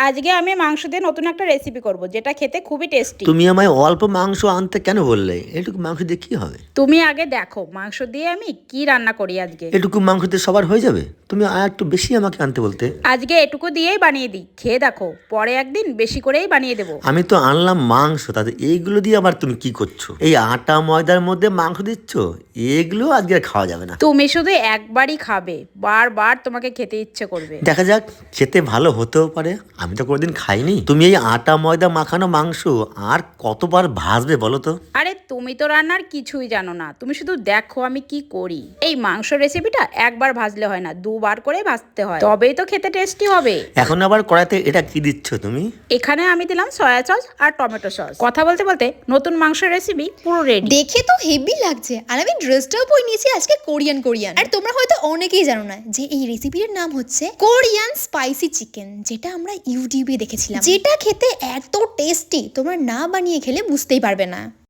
আজকে আমি মাংস দিয়ে নতুন একটা রেসিপি করব যেটা খেতে খুবই টেস্টি। তুমি আমায় অল্প মাংস আনতে কেন বললে? এটুকু মাংস দিয়ে কি হবে? তুমি আগে দেখো মাংস দিয়ে আমি কি রান্না করি আজকে। এটুকু মাংস দিয়ে সবার হয়ে যাবে? তুমি আর একটু বেশি আমাকে আনতে বলতে। আজকে এটুকু দিয়েই বানিয়ে দিই, খেয়ে দেখো, পরে একদিন বেশি করেই বানিয়ে দেবো। আমি তো আনলাম মাংস, তাতে এইগুলো দিয়ে আবার তুমি কি করছো? এই আটা ময়দার মধ্যে মাংস দিচ্ছ? এগুলো আজকে আর খাওয়া যাবে না। তুমি শুধু একবারই খাবে, বারবার তোমাকে খেতে ইচ্ছে করবে। দেখা যাক, খেতে ভালো হতেও পারে। আমি তো কোনোদিন খাইনি। তুমি এই আটা ময়দা মাখানো মাংস আর কতবার ভাজবে বলো তো? আরে তুমি তো রান্নার কিছুই জানো না, তুমি শুধু দেখো আমি কি করি। এই মাংস রেসিপিটা একবার ভাজলে হয় না, দুবার করে ভাজতে হয়, তবেই তো খেতে টেস্টি হবে। এখন আবার কড়াইতে এটা কি দিচ্ছ তুমি? এখানে আমি দিলাম সয়া সস আর টমেটো সস। কথা বলতে বলতে নতুন মাংস রেসিপি পুরো রেডি। দেখে তো হেভি লাগছে। আর আমি ড্রেসটাও পরে নিয়েছি আজকে কোরিয়ান। আর তোমরা হয়তো অনেকেই জানো না যে এই রেসিপির নাম হচ্ছে কোরিয়ান স্পাইসি চিকেন, যেটা আমরা ইউটিউবে দেখেছিলাম, যেটা খেতে এত টেস্টি তোমরা না বানিয়ে খেলে বুঝতেই পারবে না।